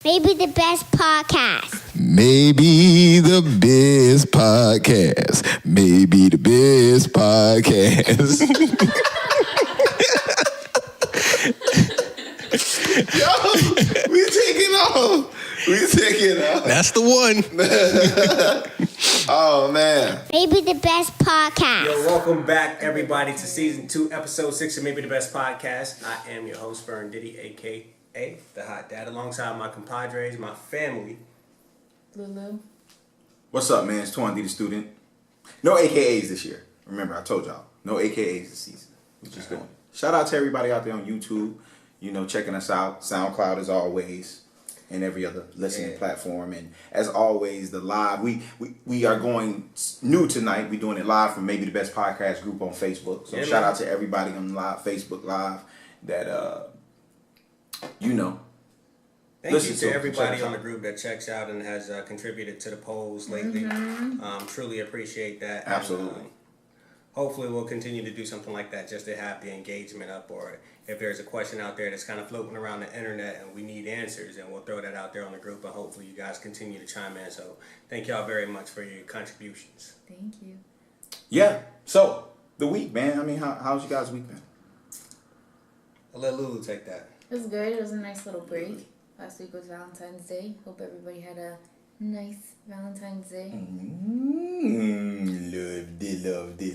Maybe the best podcast. Maybe the best podcast. Maybe the best podcast. Yo, we taking off. We taking off. That's the one. Oh, man. Maybe the best podcast. Yo, welcome back, everybody, to Season 2, Episode 6 of Maybe the Best Podcast. I am your host, Fern Diddy, a.k.a. The Hot Dad, alongside my compadres, my family. Lulu. What's up, man? It's Twan, the student. No AKAs this year. Remember, I told y'all. No AKAs this season. We're just doing it. Shout out to everybody out there on YouTube. You know, checking us out. SoundCloud as always. And every other listening platform. And as always, the live. We are going new tonight. We're doing it live from Maybe the Best Podcast group on Facebook. So shout out to everybody on live, Facebook Live that, you know. Thank you to everybody on the group that checks out and has contributed to the polls lately. Truly appreciate that. Absolutely. And, hopefully we'll continue to do something like that just to have the engagement up, or if there's a question out there that's kind of floating around the internet and we need answers, and we'll throw that out there on the group, and hopefully you guys continue to chime in. So thank y'all very much for your contributions. Thank you. Yeah. So, the week, man. I mean, how's you guys' week been? I'll let Lulu take that. It was good. It was a nice little break. Last week was Valentine's Day. Hope everybody had a nice Valentine's Day.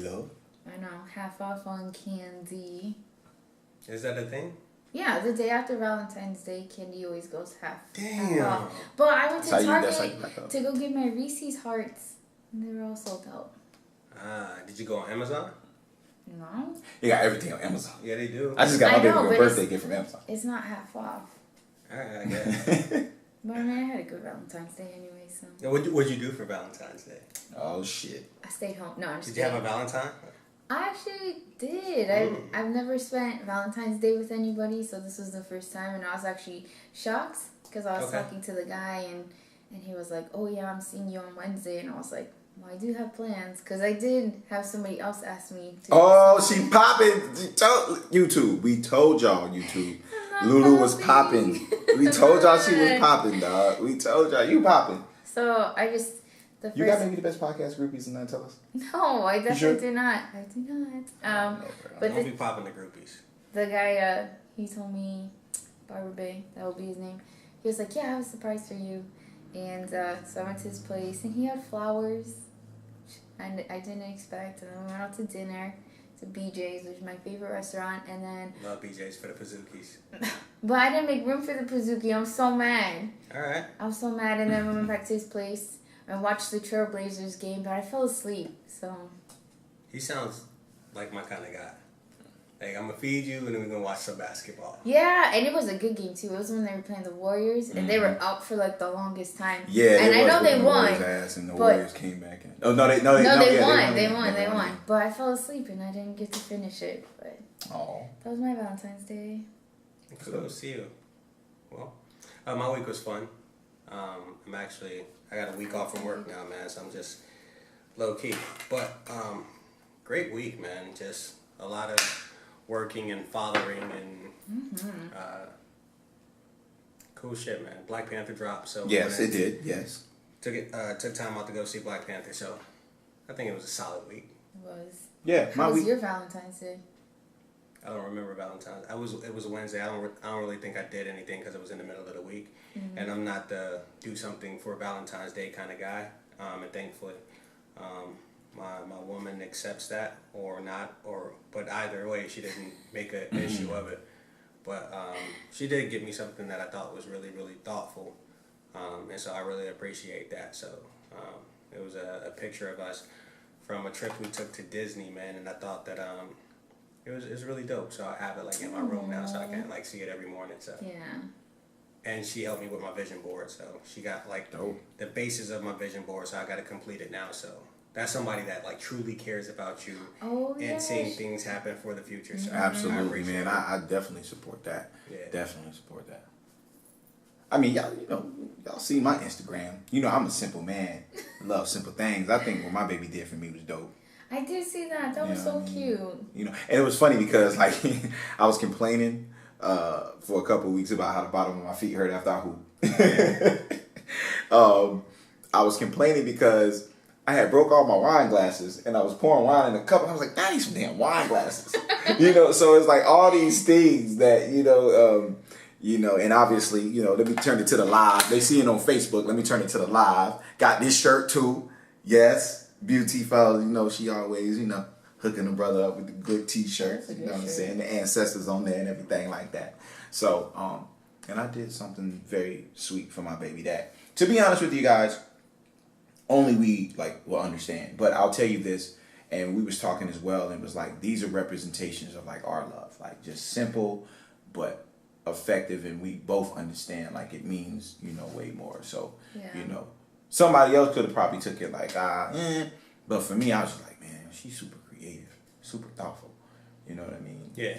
Love. I know. Half off on candy. Is that a thing? Yeah, the day after Valentine's Day, candy always goes half off. Damn. But I went to That's Target to go get my Reese's Hearts, and they were all sold out. Did you go on Amazon? No. You got everything on Amazon. Yeah, they do. I just got my baby girl birthday gift from Amazon. It's not half off. Alright, I guess. But I mean, I had a good Valentine's Day anyway, so. Now, what'd you do for Valentine's Day? Oh, shit. I stayed home. No, I'm just Did you have a Valentine? I actually did. I've never spent Valentine's Day with anybody, so this was the first time, and I was actually shocked because I was talking to the guy, and he was like, "Oh yeah, I'm seeing you on Wednesday," and I was like, "Well, I do have plans," because I did have somebody else ask me to. Oh, she popping. YouTube. We told y'all, YouTube. Lulu was popping. We told y'all she was popping, dog. We told y'all you popping. So I just. You got Maybe the Best Podcast groupies and not tell us? No, I definitely do not. I do not. But don't be popping the groupies. The guy, he told me, Barber Bay, that will be his name. He was like, "Yeah, I have a surprise for you." And so I went to his place, and he had flowers, and I didn't expect. And then we went out to dinner to BJ's, which is my favorite restaurant, and then... Love BJ's for the Pazookies. But I didn't make room for the Pazookie. I'm so mad. All right. I was so mad, and then we went back to his place and watched the Trailblazers game, but I fell asleep, so... He sounds like my kind of guy. Like, I'm going to feed you, and then we're going to watch some basketball. Yeah, and it was a good game, too. It was when they were playing the Warriors, and they were up for, like, the longest time. Yeah, and I know they won. And the Warriors came back in. Oh, they won. But I fell asleep, and I didn't get to finish it. But that was my Valentine's Day. Cool to see you. Well, my week was fun. I got a week off from work now, man, so I'm just low-key. But great week, man. Just a lot of working and fathering and cool shit, man. Black Panther dropped, so yes, it did. Yes, took time out to go see Black Panther, so I think it was a solid week. It was. Yeah, How was your Valentine's Day? I don't remember Valentine's. It was a Wednesday. I don't really think I did anything because it was in the middle of the week, and I'm not the do something for Valentine's Day kind of guy. And thankfully, my woman accepts that or not, but either way, she didn't make an issue of it. But she did give me something that I thought was really, really thoughtful, and so I really appreciate that. So it was a picture of us from a trip we took to Disney, man, and I thought that it was really dope. So I have it like in my room now, so I can like see it every morning. So yeah. And she helped me with my vision board, so she got like the basis of my vision board, so I got to complete it now. So that's somebody that like truly cares about you and seeing things happen for the future. So absolutely, man. I definitely support that. Yeah. Definitely support that. I mean, y'all see my Instagram. You know, I'm a simple man. I love simple things. I think what my baby did for me was dope. I did see that. That was so cute. You know, and it was funny because like I was complaining for a couple of weeks about how the bottom of my feet hurt after I hooped. I was complaining because I had broke all my wine glasses and I was pouring wine in a cup. And I was like, I need some damn wine glasses. So it's like all these things that, and obviously, let me turn it to the live. They see it on Facebook. Let me turn it to the live. Got this shirt too. Yes. Beautiful. She always, hooking the brother up with the good t-shirts. You know what I'm saying? The ancestors on there and everything like that. So, and I did something very sweet for my baby dad. To be honest with you guys, only we will understand. But I'll tell you this, and we was talking as well, and it was like these are representations of our love, just simple but effective, and we both understand it means way more. So somebody else could have probably took it but for me I was just like, man, she's super creative, super thoughtful. You know what I mean? Yeah.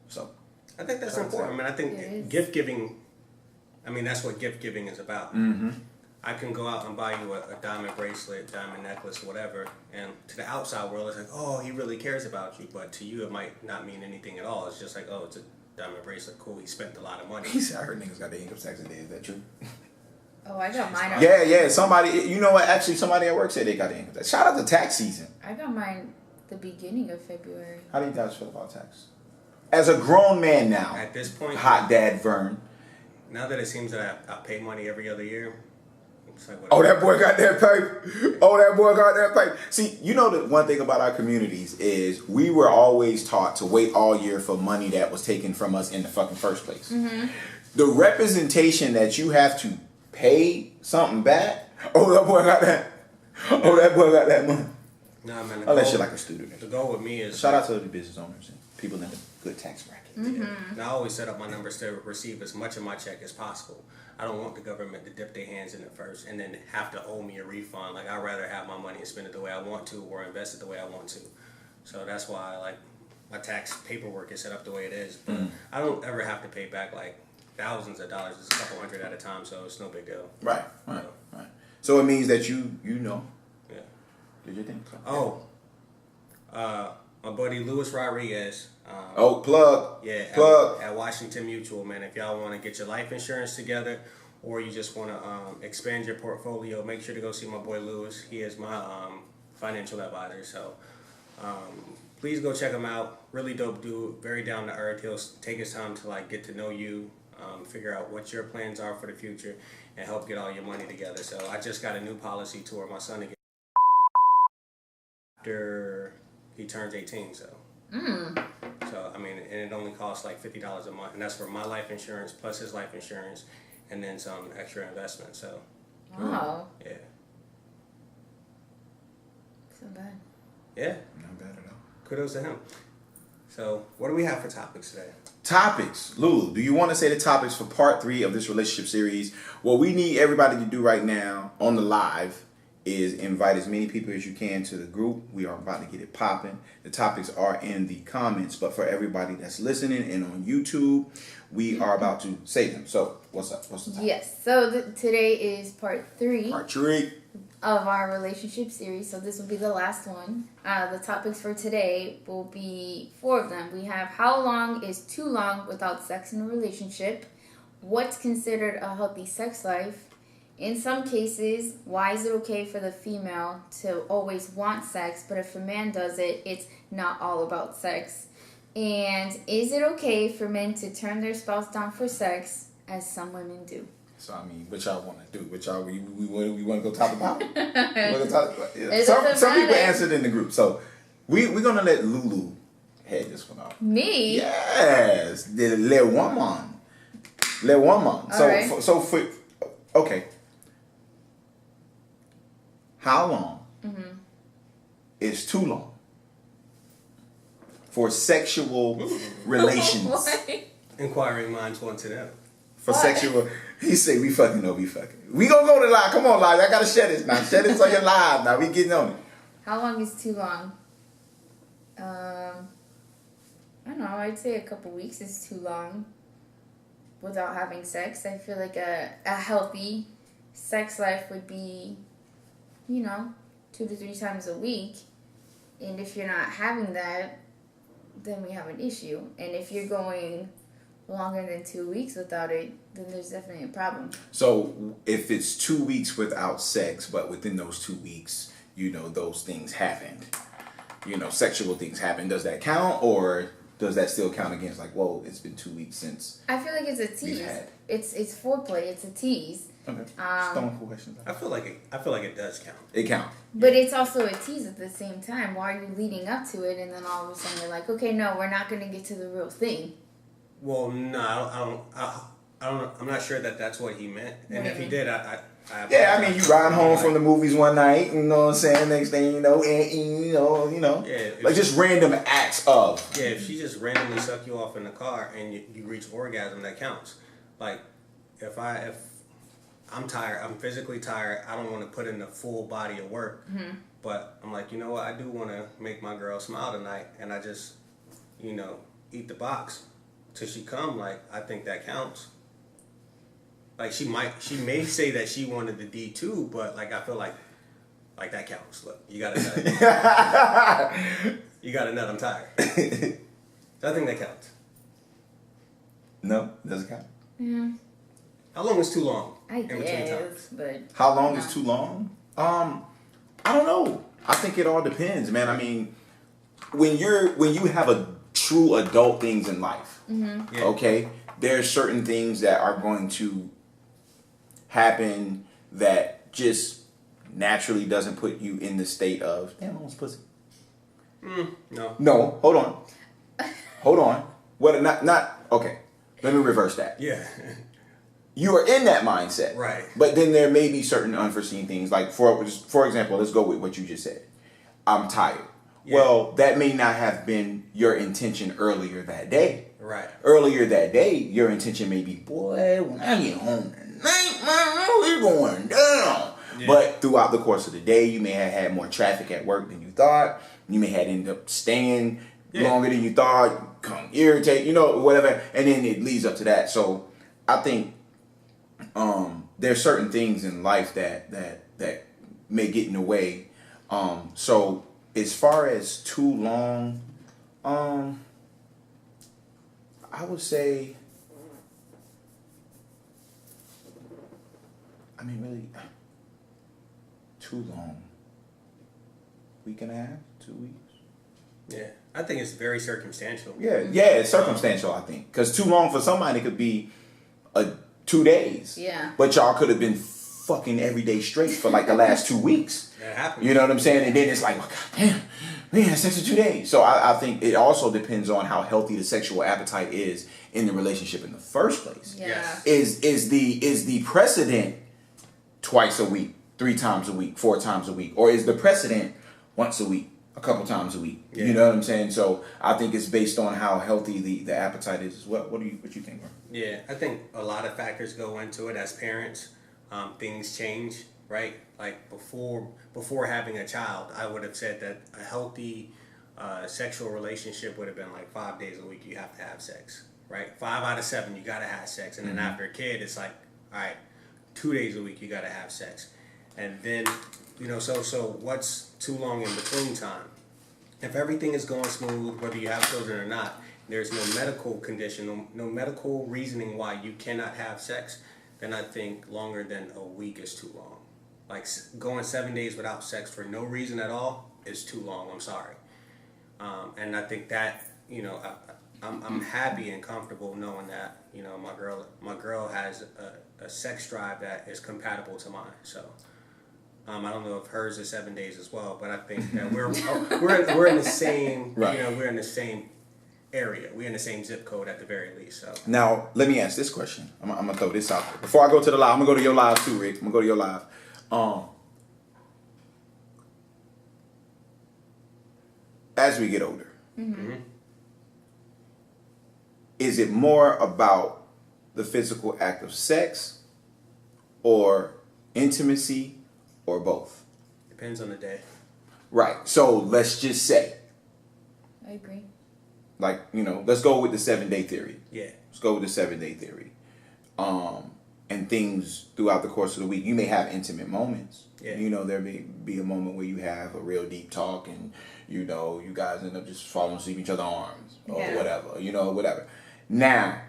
So I think that's important. I think gift giving. That's what gift giving is about. Mm-hmm. I can go out and buy you a diamond bracelet, diamond necklace, whatever, and to the outside world, it's like, oh, he really cares about you. But to you, it might not mean anything at all. It's just like, oh, it's a diamond bracelet. Cool, he spent a lot of money. He said, I heard niggas got their income tax today. Is that true? Oh, I got mine. Yeah. Somebody, actually, somebody at work said they got their income tax. Shout out to tax season. I got mine the beginning of February. How do you guys feel about tax? As a grown man now, at this point, hot dad Vern. Now that it seems that I pay money every other year, it's like, oh, that boy got that paper. See, the one thing about our communities is we were always taught to wait all year for money that was taken from us in the fucking first place. Mm-hmm. The representation that you have to pay something back. Oh, that boy got that. Oh, that boy got that money. Nah, man. Unless you're like a student. The goal with me is shout out to the business owners and people in the good tax bracket. Mm-hmm. Yeah. And I always set up my numbers to receive as much of my check as possible. I don't want the government to dip their hands in it first and then have to owe me a refund. I'd rather have my money and spend it the way I want to or invest it the way I want to. So that's why my tax paperwork is set up the way it is. But I don't ever have to pay back thousands of dollars. It's a couple hundred at a time, so it's no big deal. Right. So it means that you know. Yeah. Did you think so? Oh. My buddy Luis Rodriguez. Plug. Yeah, plug. At Washington Mutual, man. If y'all want to get your life insurance together or you just want to expand your portfolio, make sure to go see my boy Luis. He is my financial advisor. So please go check him out. Really dope dude. Very down to earth. He'll take his time to get to know you, figure out what your plans are for the future, and help get all your money together. So I just got a new policy to where my son again after he turns 18, so. So, and it only costs $50 a month, and that's for my life insurance plus his life insurance, and then some extra investment, so. Wow. Yeah. So bad. Yeah. Not bad at all. Kudos to him. So, what do we have for topics today? Topics. Lulu, do you want to say the topics for part 3 of this relationship series? What we need everybody to do right now on the live is invite as many people as you can to the group. We are about to get it popping. The topics are in the comments, but for everybody that's listening and on YouTube, we are about to say them. So, what's up? What's the topic? Yes. So today is part 3. Part 3 of our relationship series. So this will be the last one. The topics for today will be 4 of them. We have how long is too long without sex in a relationship? What's considered a healthy sex life? In some cases, why is it okay for the female to always want sex, but if a man does it, it's not all about sex? And is it okay for men to turn their spouse down for sex, as some women do? So, what y'all want to do? What y'all, we want to go top about? Yeah. Some people answered in the group. So, we're going to let Lulu head this one off. Me? Yes. Let woman. So, right. Okay. How long is too long for sexual relations? Inquiring minds want to know. For sexual, he said we fucking know we fucking. We gonna go to live. Come on, live. I gotta share this now. Share this on your live now. We getting on it. How long is too long? I don't know. I'd say a couple weeks is too long without having sex. I feel like a healthy sex life would be, 2 to 3 times a week. And if you're not having that, then we have an issue. And if you're going longer than 2 weeks without it, then there's definitely a problem. So if it's 2 weeks without sex, but within those 2 weeks, those things happened, sexual things happen, does that count, or does that still count against like, whoa, it's been 2 weeks since? I feel like it's a tease. It's foreplay. It's a tease. Okay. Just throwing questions. I feel like it does count. It counts. But it's also a tease at the same time. Why are you leading up to it, and then all of a sudden you're like, okay, no, we're not going to get to the real thing. Well, no, I don't. I'm not sure that that's what he meant. And if he did, I yeah, I mean, you ride home from the movies one night, you know what I'm saying? Next thing you know, and Yeah, like just random acts of. Yeah, if she just randomly suck you off in the car and you reach orgasm, that counts. Like, if I'm tired, I'm physically tired, I don't want to put in the full body of work, but I'm like, you know what, I do want to make my girl smile tonight, and I just, eat the box till she come. Like, I think that counts. Like, she may say that she wanted the D too, but like, I feel like that counts. Look, you got a nut. You got a nut, I'm tired. So I think that counts. No, doesn't count. Yeah. How long is too long? I guess, but how long is too long? I don't know. I think it all depends, man. I mean, when you have a true adult things in life, okay, there's certain things that are going to happen that just naturally doesn't put you in the state of damn, I want pussy. No, hold on. What? Not okay. Let me reverse that. Yeah. You are in that mindset, right? But then there may be certain unforeseen things. Like for example, let's go with what you just said. I'm tired. Yeah. Well, that may not have been your intention earlier that day. Right. Earlier that day, your intention may be, boy, when I get home tonight, man, we're going down. Yeah. But throughout the course of the day, you may have had more traffic at work than you thought. You may have ended up staying longer than you thought. Come irritate, whatever, and then it leads up to that. So I think there's certain things in life that may get in the way. So as far as too long, I would say, I mean, really, too long. Week and a half, 2 weeks. Yeah, I think it's very circumstantial. Yeah, it's circumstantial. I think because too long for somebody could be 2 days. Yeah. But y'all could have been fucking every day straight for like the last 2 weeks. That happens. You know what I'm saying? And then it's like, oh, God damn, we had sex for 2 days. So I think it also depends on how healthy the sexual appetite is in the relationship in the first place. Yeah. Yes. Is the precedent twice a week, 3 times a week, 4 times a week, or is the precedent once a week, a couple times a week? Yeah. You know what I'm saying? So I think it's based on how healthy the appetite is as well. What you think, Mark? Yeah, I think a lot of factors go into it as parents. Things change, right? Like before having a child, I would have said that a healthy sexual relationship would have been like 5 days a week you have to have sex, right? 5 out of 7 you gotta have sex, and then after a kid it's like, all right, 2 days a week you gotta have sex, and then so what's too long in between time? If everything is going smooth, whether you have children or not, there's no medical condition, no medical reasoning why you cannot have sex, then I think longer than a week is too long. Like going 7 days without sex for no reason at all is too long. I'm sorry. And I think that, I'm happy and comfortable knowing that, my girl has a sex drive that is compatible to mine. So I don't know if hers is 7 days as well, but I think that we're in the same, right. We're in the same area. We're in the same zip code at the very least. So now let me ask this question. I'm gonna throw this out there before I go to the live. I'm gonna go to your live too, Rick. I'm gonna go to your live. As we get older, is it more about the physical act of sex, or intimacy, or both? Depends on the day. Right. So let's just say, I agree. like, let's go with the 7-day theory. Yeah. Let's go with the 7-day theory. And things throughout the course of the week, you may have intimate moments. Yeah. There may be a moment where you have a real deep talk, and you guys end up just falling asleep in each other's arms or whatever. Whatever. Now,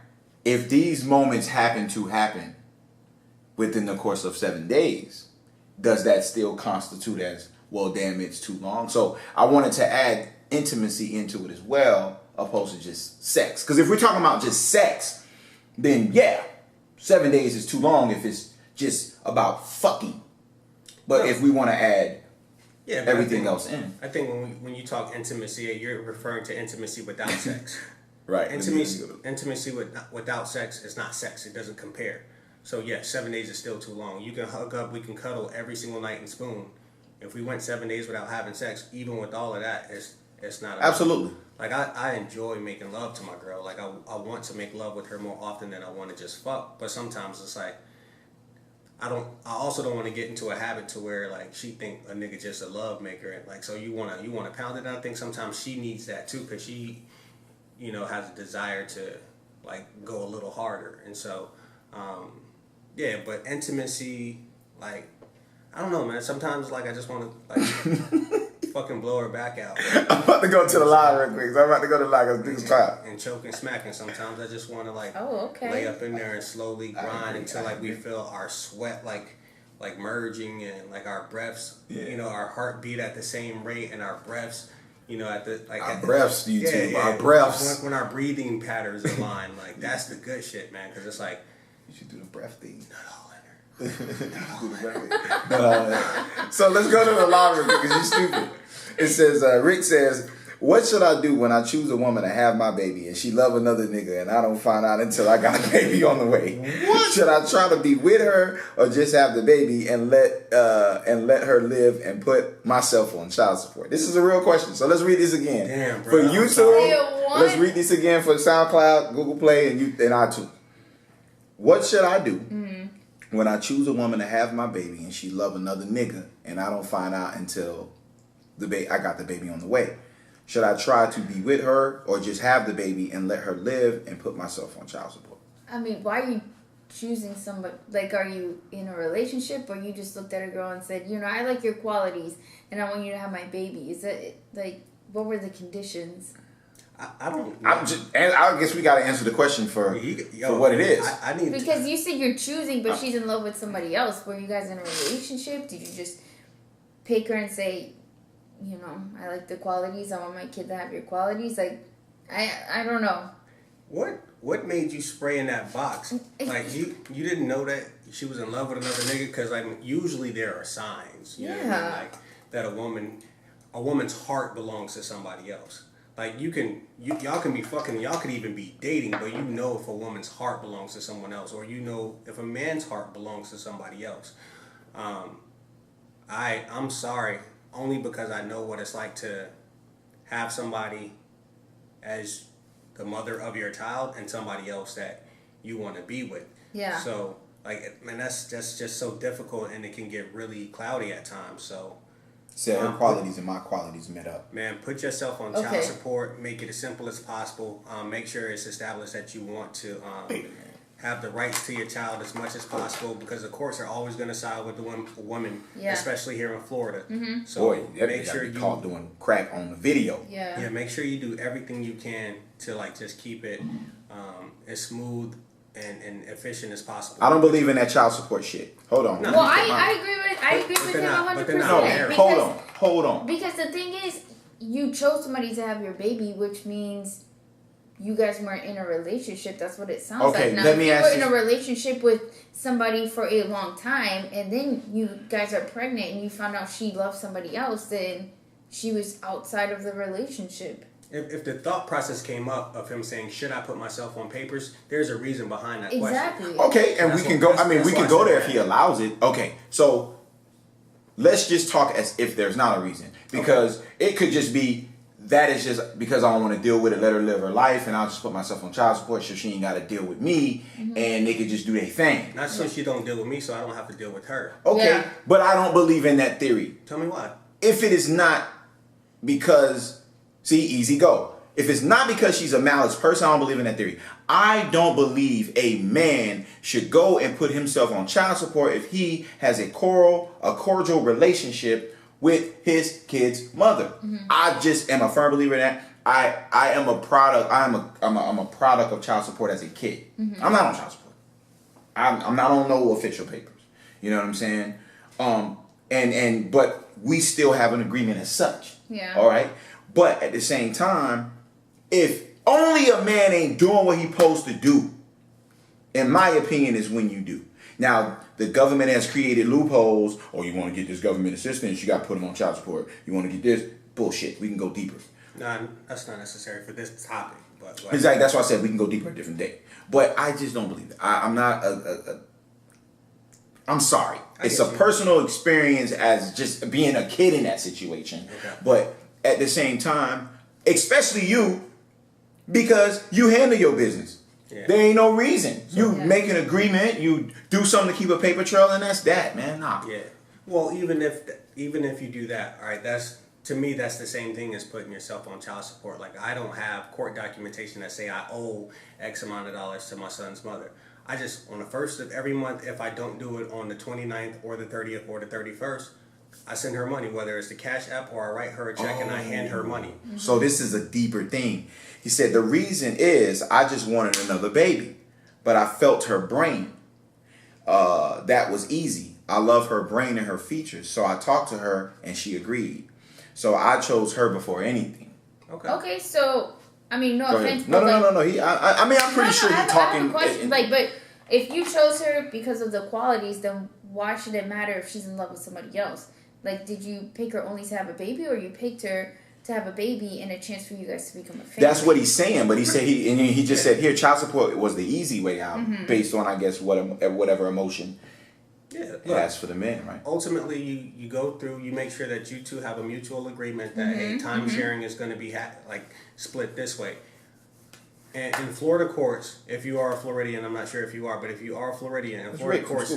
if these moments happen within the course of 7 days, does that still constitute as, well, damn, it's too long? So I wanted to add intimacy into it as well, opposed to just sex. Because if we're talking about just sex, then yeah, 7 days is too long if it's just about fucking. But if we want to add everything else in. I think when you talk intimacy, you're referring to intimacy without sex. Right. Intimacy without sex is not sex. It doesn't compare. So yes, 7 days is still too long. You can hug up, we can cuddle every single night and spoon. If we went 7 days without having sex, even with all of that, it's not enough. Absolutely. Like I enjoy making love to my girl. Like I want to make love with her more often than I want to just fuck. But sometimes it's like I also don't want to get into a habit to where like she think a nigga just a love maker and like so you wanna pound it. And I think sometimes she needs that too because she, has a desire to like go a little harder. And so, but intimacy, like I don't know, man. Sometimes like I just want to like. Fucking blow her back out. I'm about to go to the line real quick. So I'm about to go to the line because niggas try. And choke and smack. And sometimes I just want to like lay up in there and slowly grind until like we feel our sweat like merging and like our breaths, our heartbeat at the same rate and our breaths, at the like our breaths, our breaths. When our breathing patterns align, like that's the good shit, man. Because it's like you should do the breath thing. Not all in her. So let's go to the line real quick because you're stupid. It says, Rick says, what should I do when I choose a woman to have my baby and she love another nigga and I don't find out until I got a baby on the way? What? Should I try to be with her or just have the baby and let her live and put myself on child support? This is a real question. So let's read this again. Damn, bro. For YouTube, let's read this again for SoundCloud, Google Play, and iTunes. What should I do when I choose a woman to have my baby and she love another nigga and I don't find out until I got the baby on the way? Should I try to be with her or just have the baby and let her live and put myself on child support? I mean, why are you choosing somebody? Like, are you in a relationship or you just looked at a girl and said, I like your qualities and I want you to have my baby? Is that, like, what were the conditions? I don't. I guess we got to answer the question for what it is. Because you said you're choosing, but she's in love with somebody else. Were you guys in a relationship? Did you just pick her and say, I like the qualities. I want my kid to have your qualities. Like, I don't know. What made you spray in that box? Like you didn't know that she was in love with another nigga? Because like usually there are signs. You know what I mean? Like that a woman's heart belongs to somebody else. Like y'all can be fucking, y'all could even be dating, but if a woman's heart belongs to someone else, or if a man's heart belongs to somebody else. I'm sorry, only because I know what it's like to have somebody as the mother of your child and somebody else that you want to be with. Yeah. So like, man, that's just so difficult, and it can get really cloudy at times. So. So her qualities and my qualities met up. Man, put yourself on child support. Make it as simple as possible. Make sure it's established that you want to have the rights to your child as much as possible, because the courts are always going to side with the woman, especially here in Florida. Mm-hmm. So make sure you caught doing crack on the video. Yeah. Make sure you do everything you can to like just keep it as smooth and efficient as possible. I don't believe in that child support shit. Hold on. No, well, I agree with him 100%. No, hold on. Because the thing is, you chose somebody to have your baby, which means you guys weren't in a relationship. That's what it sounds like. Now, if you were in a relationship with somebody for a long time, and then you guys are pregnant, and you found out she loved somebody else, then she was outside of the relationship. If the thought process came up of him saying, should I put myself on papers, there's a reason behind that question. Okay, and we can go there if he allows it. Okay, so let's just talk as if there's not a reason. Because it could just be, that is just because I don't want to deal with it, let her live her life, and I'll just put myself on child support so she ain't got to deal with me, and they could just do their thing. Not so she don't deal with me, so I don't have to deal with her. Okay, but I don't believe in that theory. Tell me why. If it is not because... See, easy go. If it's not because she's a malice person, I don't believe in that theory. I don't believe a man should go and put himself on child support if he has a cordial relationship with his kid's mother. I just am a firm believer in that. I am a product. I'm a product of child support as a kid. I'm not on child support. I'm not on no official papers. You know what I'm saying? But we still have an agreement as such. Yeah. All right. But at the same time, if only a man ain't doing what he's supposed to do, in my opinion, is when you do. Now, the government has created loopholes. Oh, you want to get this government assistance, you got to put them on child support. You want to get this? Bullshit. We can go deeper. No, that's not necessary for this topic. But Exactly. That's why I said we can go deeper a different day. But I just don't believe it. I'm not I'm sorry. It's a personal experience as just being a kid in that situation. Okay. But at the same time, especially you, because you handle your business. Yeah. There ain't no reason. You make an agreement, you do something to keep a paper trail, and that's that, man. Nah. Yeah. Well, even if you do that, all right, to me that's the same thing as putting yourself on child support. Like, I don't have court documentation that say I owe X amount of dollars to my son's mother. I just, on the first of every month, if I don't do it on the 29th or the 30th or the 31st, I send her money, whether it's the Cash App or I write her a check and I hand her money. So this is a deeper thing. He said, the reason is I just wanted another baby, but I felt her brain. That was easy. I love her brain and her features. So I talked to her and she agreed. So I chose her before anything. Okay, so, I mean, no Go offense. ahead. No. I mean, I'm pretty sure I he's talking. I have a question. But if you chose her because of the qualities, then why should it matter if she's in love with somebody else? Like, did you pick her only to have a baby, or you picked her to have a baby and a chance for you guys to become a family? That's what he's saying, but he said he just said here child support was the easy way out based on, I guess, whatever emotion it has for the men, right? Ultimately, you go through, you make sure that you two have a mutual agreement that hey, time sharing is going to be split this way. And in Florida courts, if you are a Floridian, I'm not sure if you are, but if you are a Floridian, in Florida courts,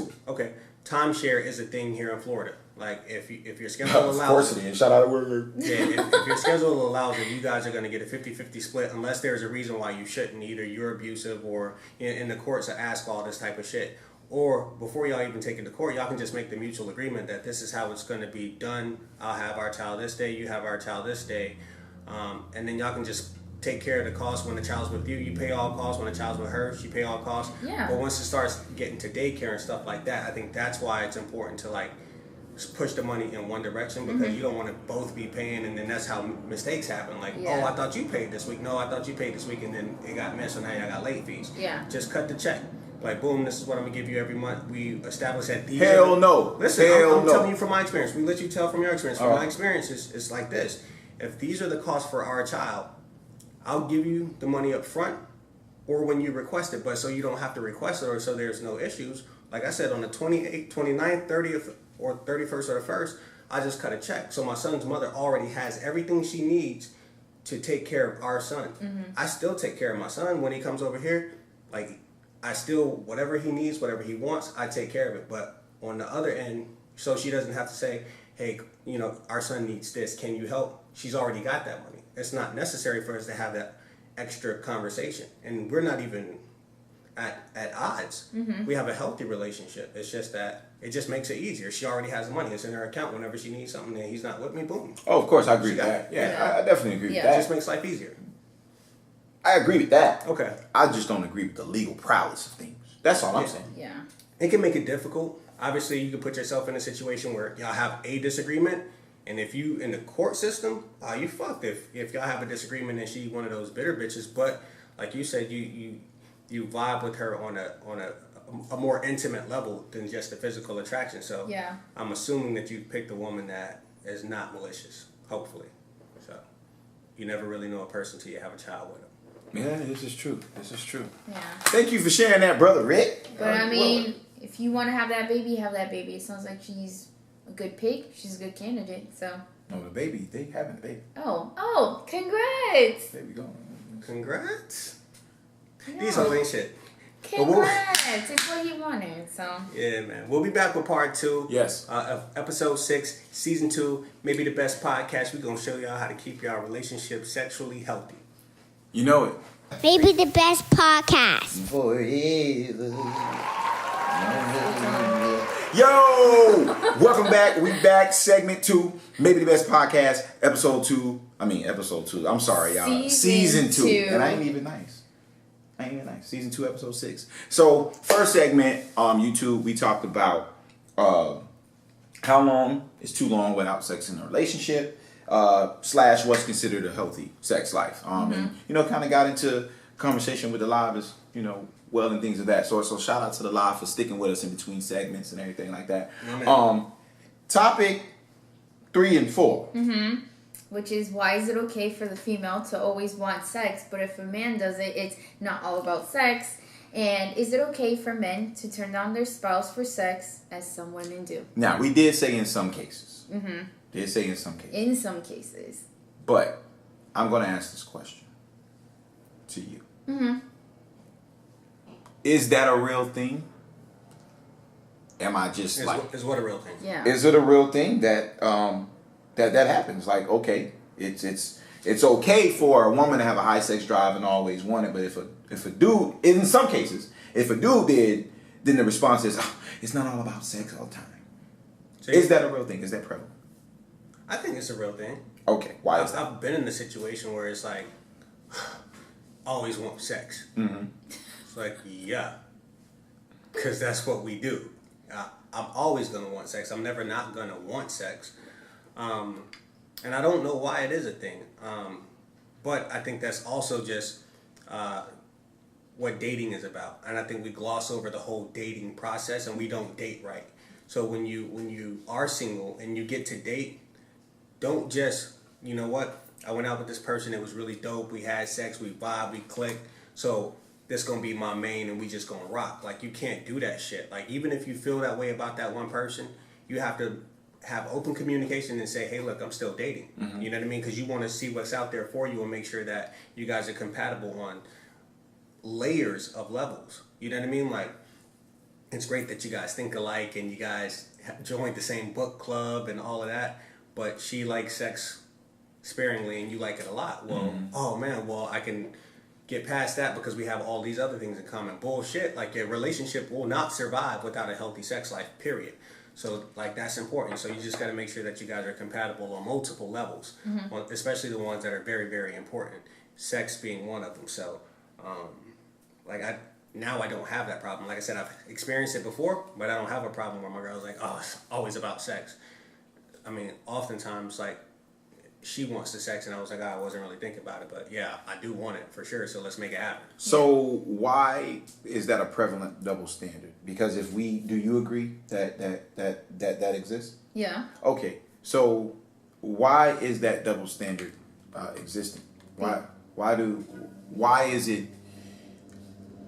timeshare is a thing here in Florida. Like, if your schedule allows... Of course it is. Shout out to Word. Yeah, if your schedule allows it, you guys are going to get a 50-50 split unless there's a reason why you shouldn't. Either you're abusive or in the courts to ask all this type of shit. Or before y'all even take it to court, y'all can just make the mutual agreement that this is how it's going to be done. I'll have our child this day, you have our child this day. And then y'all can just take care of the costs when the child's with you. You pay all costs. When the child's with her, she pay all costs. Yeah. But once it starts getting to daycare and stuff like that, I think that's why it's important to, like, push the money in one direction, because you don't want to both be paying, and then that's how mistakes happen. Like, oh, I thought you paid this week. No, I thought you paid this week, and then it got missed, so now I got late fees. Yeah. Just cut the check. Like, boom, this is what I'm going to give you every month. We establish that these no. Listen, Hell I'm no. telling you from my experience. We let you tell from your experience. From my experience, it's like this. If these are the costs for our child, I'll give you the money up front or when you request it, but so you don't have to request it or so there's no issues. Like I said, on the 28th, 29th, 30th, or 31st or the 1st, I just cut a check. So my son's mother already has everything she needs to take care of our son. I still take care of my son when he comes over here. Like, I still, whatever he needs, whatever he wants, I take care of it. But on the other end, so she doesn't have to say, hey, our son needs this, can you help? She's already got that money. It's not necessary for us to have that extra conversation. And we're not even at odds. We have a healthy relationship. It's just that it just makes it easier. She already has the money. It's in her account. Whenever she needs something and he's not with me, boom. Oh, of course, I agree with that. Yeah, I definitely agree with It that. just makes life easier. I agree with that. Okay. I just don't agree with the legal prowess of things. That's all I'm saying. Yeah. It can make it difficult. Obviously, you can put yourself in a situation where y'all have a disagreement, and if you in the court system, you fucked. If y'all have a disagreement and she one of those bitter bitches, but like you said, you vibe with her on a more intimate level than just the physical attraction. So Yeah. I'm assuming that you picked a woman that is not malicious, hopefully. So you never really know a person till you have a child with them. Yeah, this is true. Yeah. Thank you for sharing that, brother Rick. But I mean, if you want to have that baby, have that baby. It sounds like she's a good pick. She's a good candidate. So. No, the baby. They having the baby. Oh, congrats. Baby going. Congrats. Yeah. These hoes ain't shit. Congrats. It's what he wanted. So. Yeah, man. We'll be back with part 2. Yes. Of episode 6, season 2. Maybe the best podcast. We're gonna show y'all how to keep y'all relationship sexually healthy. You know it. Maybe the best podcast. Forever. Yo! Welcome back. We back. Segment 2. Maybe the best podcast. Episode 2. Episode 2. I'm sorry, y'all. Season 2. And I ain't even nice. Season 2, episode 6. So, first segment, YouTube, we talked about how long is too long without sex in a relationship, / what's considered a healthy sex life. And, kind of got into conversation with the live as, well, and things of that sort. So, shout out to the live for sticking with us in between segments and everything like that. Topic 3 and 4. Which is, why is it okay for the female to always want sex, but if a man does it, it's not all about sex? And is it okay for men to turn down their spouse for sex, as some women do? Now, we did say in some cases. In some cases. But I'm going to ask this question to you. Is that a real thing? Am I just Is what a real thing? Yeah. Is it a real thing that that happens? Like, okay, it's okay for a woman to have a high sex drive and always want it, but if a dude, in some cases, if a dude did, then the response is, it's not all about sex all the time. So is that a real thing? Is that prevalent? I think it's a real thing. Okay, why is that? I've been in a situation where it's like, always want sex. It's like, yeah, because that's what we do. I'm always going to want sex. I'm never not going to want sex. And I don't know why it is a thing. But I think that's also just what dating is about. And I think we gloss over the whole dating process and we don't date right. So when you are single and you get to date, don't just, you know what, I went out with this person, it was really dope, we had sex, we vibed, we clicked, so this gonna be my main and we just gonna rock. Like, you can't do that shit. Like, even if you feel that way about that one person, you have to have open communication and say, hey, look, I'm still dating. You know what I mean? Because you want to see what's out there for you and make sure that you guys are compatible on layers of levels. You know what I mean? Like, it's great that you guys think alike and you guys joined the same book club and all of that, but she likes sex sparingly and you like it a lot. Well, oh man, well, I can get past that because we have all these other things in common. Bullshit. Like, a relationship will not survive without a healthy sex life, period. So, like, that's important. So you just got to make sure that you guys are compatible on multiple levels, especially the ones that are very, very important. Sex being one of them. So, now I don't have that problem. Like I said, I've experienced it before, but I don't have a problem where my girl's like, oh, it's always about sex. I mean, oftentimes, like, she wants the sex, and I was like, I wasn't really thinking about it, but yeah, I do want it for sure, so let's make it happen. So why is that a prevalent double standard? Because do you agree that exists? Yeah. Okay, so why is that double standard existing? Why is it?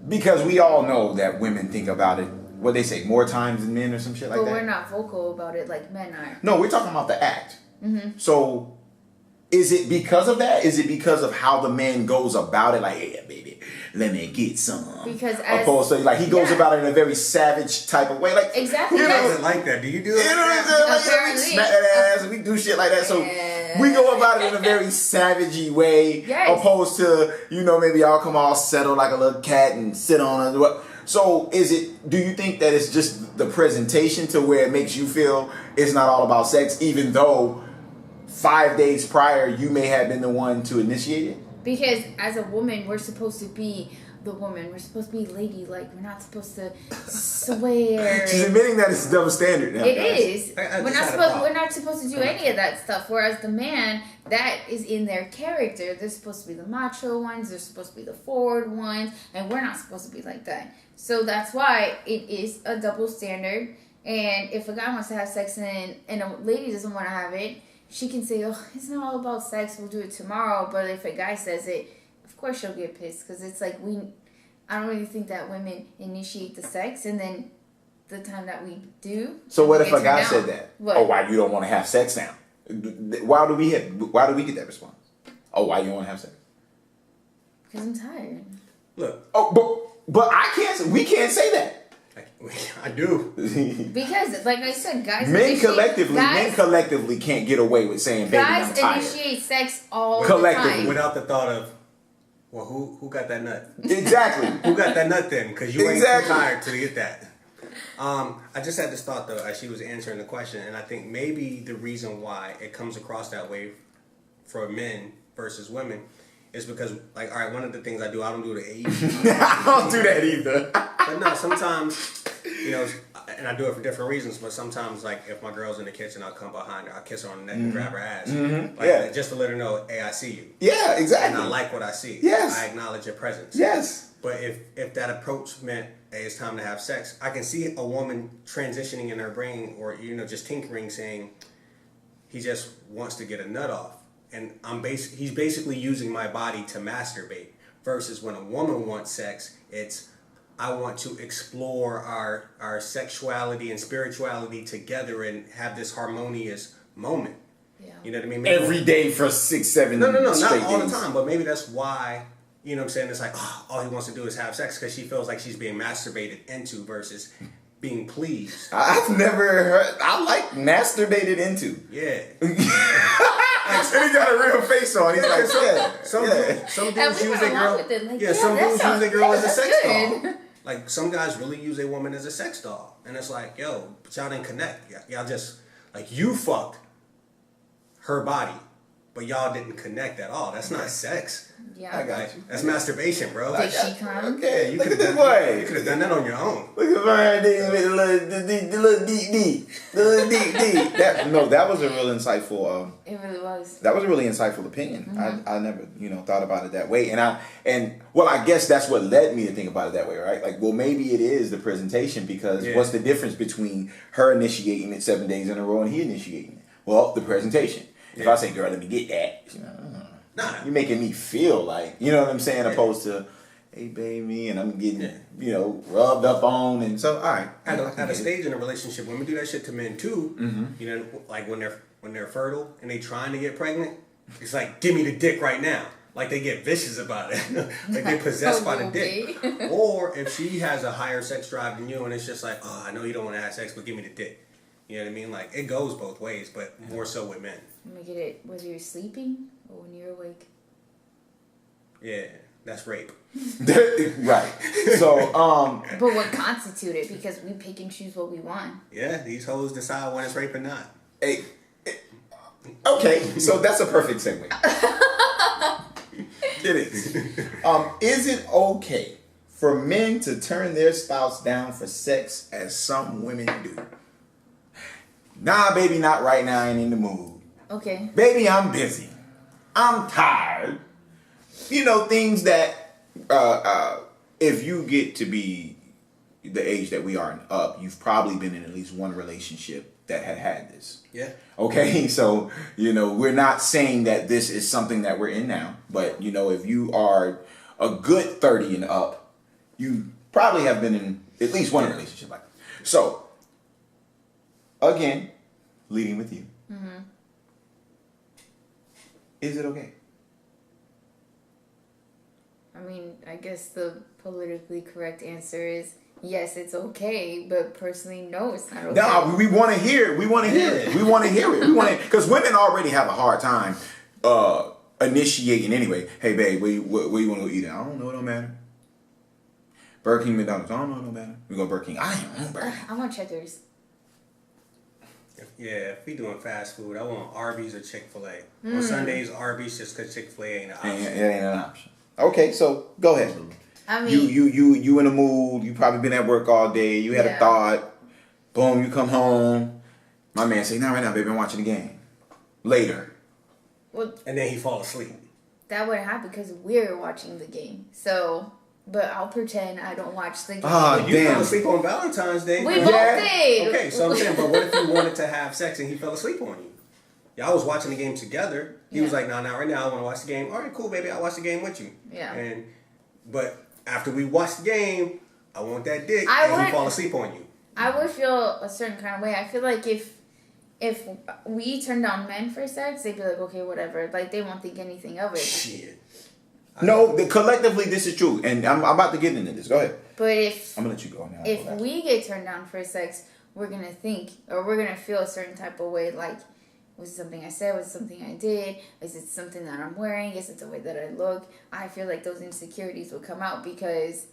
Because we all know that women think about it, what they say, more times than men or some shit like that. But we're not vocal about it like men are. No, we're talking about the act. So is it because of that? Is it because of how the man goes about it? Like, hey, baby, let me get some. Because opposed to, like, he goes about it in a very savage type of way. Like, exactly. You know, like that. Do you do it? You know what I'm saying? Like, yeah, we smack that ass and we do shit like that. So we go about it in a very savagey way. Yes. Opposed to, maybe I'll come all settled like a little cat and sit on it. So do you think that it's just the presentation to where it makes you feel it's not all about sex, even though 5 days prior you may have been the one to initiate it? Because as a woman, we're supposed to be the woman. We're supposed to be ladylike. We're not supposed to swear. She's admitting that it's double standard now. It is. We're not supposed to do any of that stuff. Whereas the man, that is in their character. They're supposed to be the macho ones. They're supposed to be the forward ones. And we're not supposed to be like that. So that's why it is a double standard. And if a guy wants to have sex and a lady doesn't want to have it, she can say, oh, it's not all about sex, we'll do it tomorrow. But if a guy says it, of course she'll get pissed. Because it's like, I don't really think that women initiate the sex. And then the time that we do. So what if a guy said that? What? Oh, why you don't want to have sex now? Why do we get that response? Oh, why you don't want to have sex? Because I'm tired. Look. Oh, but we can't say that. I do. Because, like I said, men collectively can't get away with saying, baby, I'm tired. Guys initiate sex all collectively. the time. Without the thought of, well, who got that nut? Exactly. Who got that nut then? Because you ain't too tired to get that. I just had this thought, though, as she was answering the question, and I think maybe the reason why it comes across that way for men versus women is because, like, all right, one of the things I don't do the age. I don't do that either. But no, sometimes, you know, and I do it for different reasons, but sometimes, like, if my girl's in the kitchen, I'll come behind her, I'll kiss her on the neck and grab her ass. Like, just to let her know, hey, I see you. Yeah, exactly. And I like what I see. Yes. I acknowledge your presence. Yes. But if that approach meant, hey, it's time to have sex, I can see a woman transitioning in her brain or, you know, just tinkering, saying, he just wants to get a nut off. And he's basically using my body to masturbate. Versus when a woman wants sex, it's, I want to explore our sexuality and spirituality together and have this harmonious moment. Yeah. You know what I mean? Every day for 6, 7 No, not straight all days. the time, but maybe that's why, you know what I'm saying, it's like, oh, all he wants to do is have sex because she feels like she's being masturbated into versus being pleased. I've never heard, I like masturbated into. Yeah. And he got a real face on. He's like, yeah. Some And dudes we use went their along girl. with it, like, Yeah, some that dudes use sounds their girl good, as a that's sex good. doll. Like, some guys really use a woman as a sex doll. And it's like, yo, but y'all didn't connect. Y'all just, like, you fucked her body, but y'all didn't connect at all. That's not sex. Yeah. I got you. That's masturbation, bro. Did she come? Okay, You look could at have this done, you boy. could have done that on your own. Look at Brian there with the little deep D. The little deep D. That was a real insightful It really was. that was a really insightful opinion. Mm-hmm. I never, thought about it that way. And I guess that's what led me to think about it that way, right? Like, well, maybe it is the presentation because what's the difference between her initiating it 7 days in a row and he initiating it? Well, the presentation. If I say, girl, let me get that, Nah. you're making me feel like, you know what I'm saying, opposed to, hey, baby, and I'm getting, rubbed up on, and so, all right. At a stage in a relationship, women do that shit to men too. Mm-hmm. You know, like when they're fertile and they trying to get pregnant, it's like, give me the dick right now. Like they get vicious about it, like they're possessed by the dick. Or if she has a higher sex drive than you, and it's just like, oh, I know you don't want to have sex, but give me the dick. You know what I mean? Like it goes both ways, but more so with men. Make it whether you're sleeping or when you're awake. Yeah, that's rape. Right. So, But what constitutes it? Because we pick and choose what we want. Yeah, these hoes decide when it's rape or not. hey, okay, so that's a perfect segue. It is. Is it okay for men to turn their spouse down for sex as some women do? Nah, baby, not right now. I ain't in the mood. Okay. Baby, I'm busy. I'm tired. Things that if you get to be the age that we are and up, you've probably been in at least one relationship that had this. Yeah. Okay, so, we're not saying that this is something that we're in now, but, if you are a good 30 and up, you probably have been in at least one relationship like that. So, again, leading with you. Mm-hmm. Is it okay? I mean, I guess the politically correct answer is yes, it's okay, but personally, no, it's not okay. No, we want to hear it. We want to hear it. We want to hear it. Because women already have a hard time initiating anyway. Hey, babe, where you want to go eat at? I don't know. It don't matter. Burger King, McDonald's. I don't know. It don't matter. We go Burger King. I ain't want Burger King. I want Checkers. Yeah, if we doing fast food, I want Arby's or Chick-fil-A. On Sundays, Arby's just because Chick-fil-A ain't an option. It ain't an option. Okay, so go ahead, Lulu. I mean, you in a mood. You probably been at work all day. You had a thought. Boom, you come home. My man say, "Not right now, baby. I'm watching the game." Later. well, And then he fall asleep. that would happen because we're watching the game. So, but I'll pretend I don't watch the game. Ah, You damn. fell asleep on Valentine's Day. We bro. both Yeah. did. Okay, so I'm saying, but what if you wanted to have sex and he fell asleep on you? Y'all was watching the game together. He was Yeah. like, nah, not right now. I want to watch the game. All right, cool, baby. I'll watch the game with you. Yeah. But after we watch the game, I want that dick, I and he would- fall asleep on you. I would feel a certain kind of way. I feel like if we turned down men for sex, they'd be like, okay, whatever. Like, they won't think anything of it. Shit. No, collectively, this is true, and I'm about to get into this. Go ahead. But if I'm gonna let you go now. if we get turned down for sex, we're gonna think or we're gonna feel a certain type of way. Like, was it something I said? Was it something I did? Is it something that I'm wearing? Is it the way that I look? I feel like those insecurities will come out because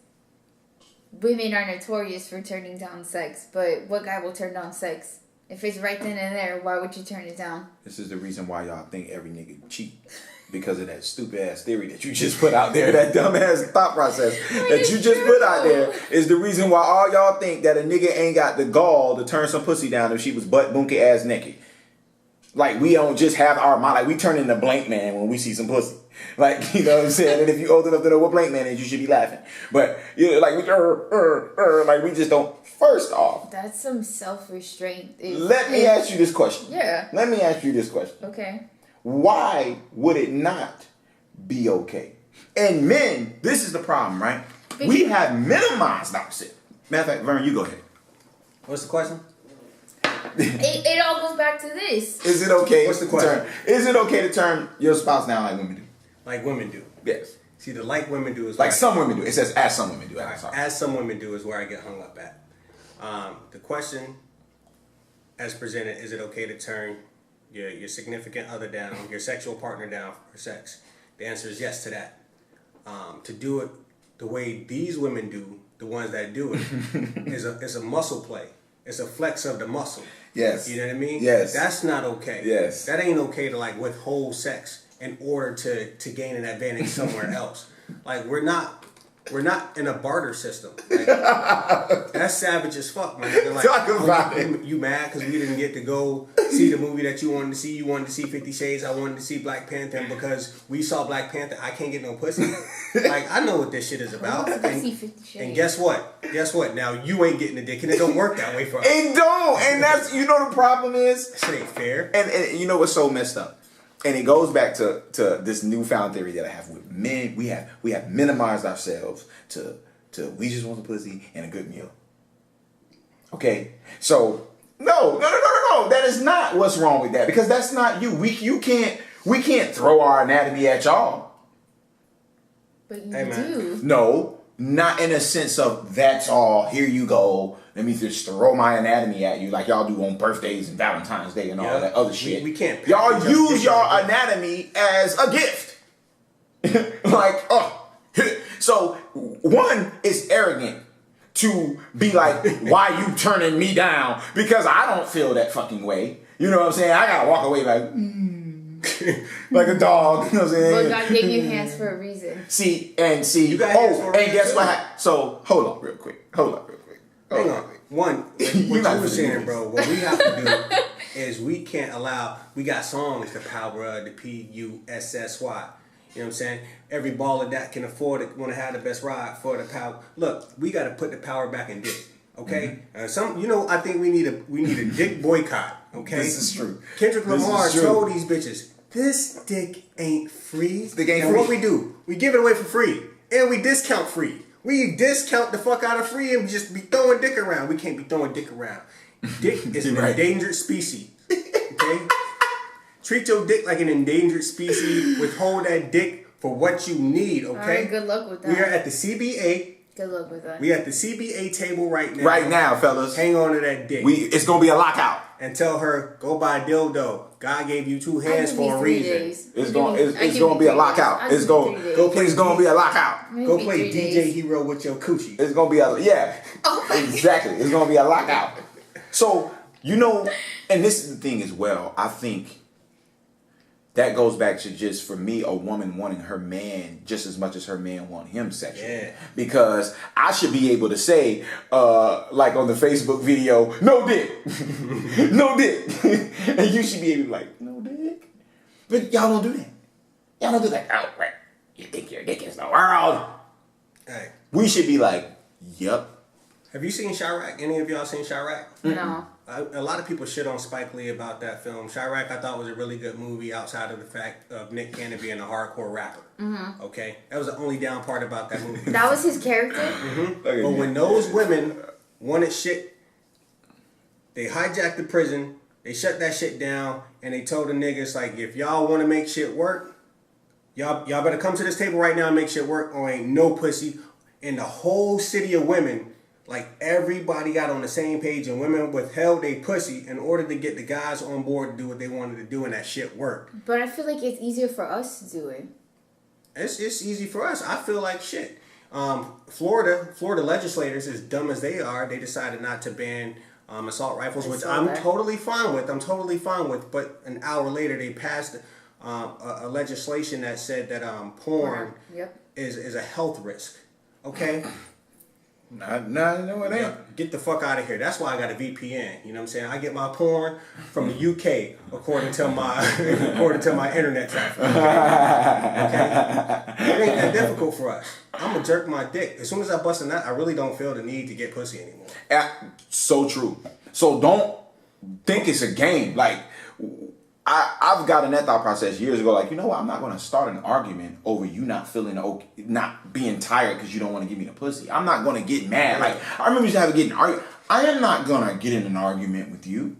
women are notorious for turning down sex. But what guy will turn down sex If it's right then and there, why would you turn it down? This is the reason why y'all think every nigga cheat. Because of that stupid ass theory that you just put out there, that dumb ass thought process that you just put out there is the reason why all y'all think that a nigga ain't got the gall to turn some pussy down if she was butt bunky ass naked. Like, we don't just have our mind. Like, we turn into blank man when we see some pussy. Like, you know what I'm saying? And if you old enough to know what blank man is, you should be laughing. But, you know, like, like, we just don't. First off. That's some self-restraint. Let me ask you this question. Yeah. Let me ask you this question. Okay. Why would it not be okay? And men, this is the problem, right? We have minimized ourselves. Matter of fact, Vern, you go ahead. What's the question? It all goes back to this. Is it okay? What's the question? Is it okay to turn your spouse down like women do? Like women do. Yes. See, the like women do is like some women do. It says as some women do. As some women do is where I get hung up at. The question, as presented, is it okay to turn your significant other down, your sexual partner down for sex? The answer is yes to that. To do it the way these women do, the ones that do it, is a muscle play. It's a flex of the muscle. Yes. You know what I mean? Yes. That's not okay. Yes. That ain't okay to like withhold sex in order to gain an advantage somewhere else. Like we're not in a barter system. Like, that's savage as fuck, man. Like, talk about it. You mad because we didn't get to go see the movie that you wanted to see? You wanted to see 50 Shades. I wanted to see Black Panther, and because we saw Black Panther, I can't get no pussy. Like, I know what this shit is about. And guess what? Guess what? Now you ain't getting the dick, and it don't work that way for us. It don't. And that's, you know, the problem is, This shit ain't fair. And you know what's so messed up? And it goes back to this newfound theory that I have with men. We have minimized ourselves to we just want the pussy and a good meal. Okay, so no. That is not what's wrong with that, because that's not you. We can't throw our anatomy at y'all. But you Hey, man. do. No, not in a sense of that's all. Here you go. Let me just throw my anatomy at you like y'all do on birthdays and Valentine's Day and all that other shit. We can't. Y'all use your anatomy as a gift. Like, oh. So, one is arrogant to be like, why you turning me down? Because I don't feel that fucking way. You know what I'm saying? I gotta walk away like, like a dog. You know what I'm saying? But God gave you hands for a reason. See, You got hands for a and reason guess too. what? So, hold on real quick. Hang on. One, what you were saying, bro, what we have to do is we can't allow, we got songs, the power of the PUSSY. You know what I'm saying? Every baller that can afford it, want to have the best ride for the power. Look, we got to put the power back in dick, okay? I think we need a dick boycott, okay? This is true. Kendrick This is Lamar true. told these bitches, this dick ain't free. Dick ain't and free. what we do, we give it away for free, and we discount free. We discount the fuck out of free and we just be throwing dick around. We can't be throwing dick around. Dick is an Right. endangered species. Okay? Treat your dick like an endangered species. Withhold that dick for what you need, okay? All right, good luck with that. We are at the CBA. Good luck with that. We at the CBA table right now. Right now, fellas. Hang on to that dick. It's gonna be a lockout. And tell her, go buy a dildo. God gave you two hands for a reason. It's gonna be a lockout. It's gonna be a lockout. Go play DJ Hero with your coochie. It's gonna be exactly. It's gonna be a lockout. So, you know, and this is the thing as well. I think that goes back to just, for me, a woman wanting her man just as much as her man want him sexually. Yeah. Because I should be able to say, like on the Facebook video, no dick. No dick. And you should be able to be like, no dick. But y'all don't do that. Y'all don't do that. Oh, right. You think your dick is the world. Hey. We should be like, yup. Have you seen Chirac? Any of y'all seen Chirac? No. A lot of people shit on Spike Lee about that film. Chirac, I thought, was a really good movie outside of the fact of Nick Cannon being a hardcore rapper. Mm-hmm. Okay? That was the only down part about that movie. That was his character? Mm-hmm. But when those women wanted shit, they hijacked the prison, they shut that shit down, and they told the niggas, like, if y'all want to make shit work, y'all better come to this table right now and make shit work, or ain't no pussy. In the whole city of women, like, everybody got on the same page, and women withheld their pussy in order to get the guys on board to do what they wanted to do, and that shit worked. But I feel like it's easier for us to do it. It's easy for us. I feel like shit. Florida legislators, as dumb as they are, they decided not to ban assault rifles, I which saw I'm that. totally fine with. But an hour later, they passed a legislation that said that porn Yep. is a health risk. Okay. No, it ain't. Get the fuck out of here. That's why I got a VPN. You know what I'm saying? I get my porn from the UK according to my internet traffic. Okay? It ain't that difficult for us. I'm gonna jerk my dick. As soon as I bust a nut, I really don't feel the need to get pussy anymore. So true. So don't think it's a game. Like, I've gotten that thought process years ago. Like, you know what? I'm not going to start an argument over you not feeling okay, not being tired because you don't want to give me the pussy. I'm not going to get mad. Like, I remember you having to get an argument. I am not going to get in an argument with you.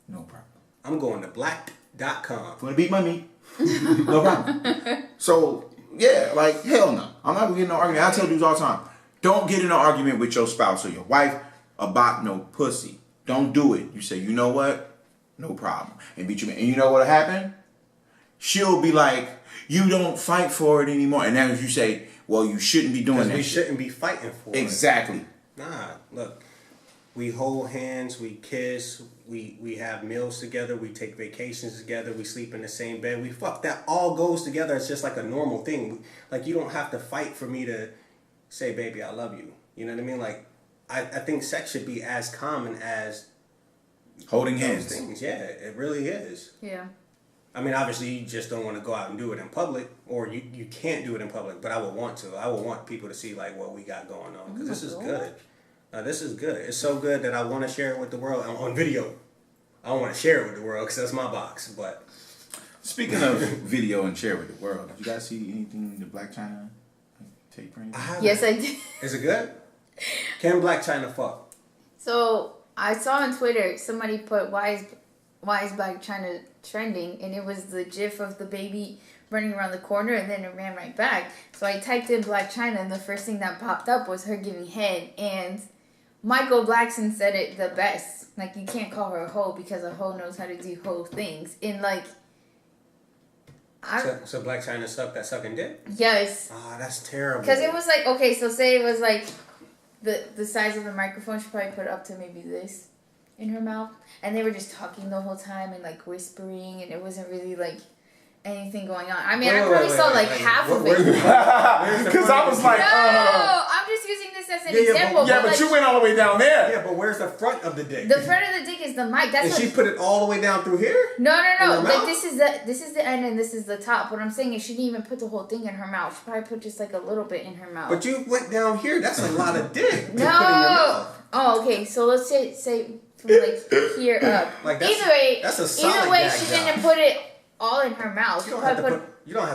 No problem. I'm going to black.com. Want to beat my meat? No problem. So, yeah, like, hell no. I'm not going to get in an argument. I tell dudes all the time, don't get in an argument with your spouse or your wife about no pussy. Don't do it. You say, you know what? No problem. And beat you. And you know what'll happen? She'll be like, you don't fight for it anymore. And then if you say, well, you shouldn't be doing that. We shouldn't be fighting for it. Exactly. Nah, look. We hold hands, we kiss, we have meals together, we take vacations together, we sleep in the same bed. We fuck. That all goes together. It's just like a normal thing. Like, you don't have to fight for me to say, baby, I love you. You know what I mean? Like, I think sex should be as common as Holding those hands. things. Yeah, it really is. Yeah. I mean, obviously, you just don't want to go out and do it in public, or you can't do it in public, but I would want to. I would want people to see, like, what we got going on, because this is good. This is good. It's so good that I want to share it with the world on video. I don't want to share it with the world because that's my box, but... Speaking of video and share with the world, did you guys see anything in the Black China tape or anything? Yes, I did. Is it good? Can Black China fuck? So I saw on Twitter somebody put why is Black China trending, and it was the GIF of the baby running around the corner, and then it ran right back. So I typed in Black China, and the first thing that popped up was her giving head. And Michael Blackson said it the best. Like, you can't call her a hoe because a hoe knows how to do hoe things. And like, So Black China sucked that sucking dick? Yes. Ah, that's terrible. Because it was like, okay, so say it was like the size of the microphone. She probably put it up to maybe this in her mouth. And they were just talking the whole time and like whispering, and it wasn't really like anything going on. I mean, I probably saw like half of it. Because I was like, No, I'm just using this as an example. but like, you went all the way down there. Yeah, but where's the front of the dick? the front of the dick is the mic. That's and what, she put it all the way down through here? No. In her Like, mouth? this is the end and this is the top. What I'm saying is she didn't even put the whole thing in her mouth. She probably put just like a little bit in her mouth. But you went down here. That's a lot of dick to put in your No. mouth. Oh, okay. So let's say from like here up. Like, that's, either way, that's a solid either way, gag she job. didn't put it all in her mouth. You don't have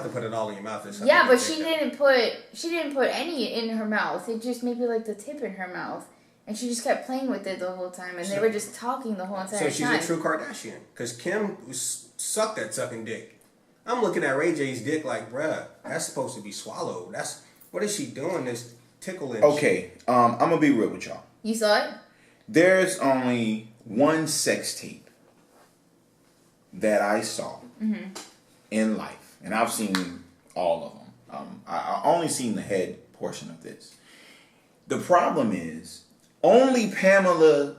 to put it all in your mouth. Yeah, but she didn't put any in her mouth. It just maybe like the tip in her mouth, and she just kept playing with it the whole time, and they were just talking the whole entire time. So she's a true Kardashian, because Kim sucked at sucking dick. I'm looking at Ray J's dick like, bruh, that's supposed to be swallowed. What is she doing? This tickling. Okay, I'm gonna be real with y'all. You saw it? There's only one sex tape that I saw in life, and I've seen all of them. I only seen the head portion of this. The problem is only Pamela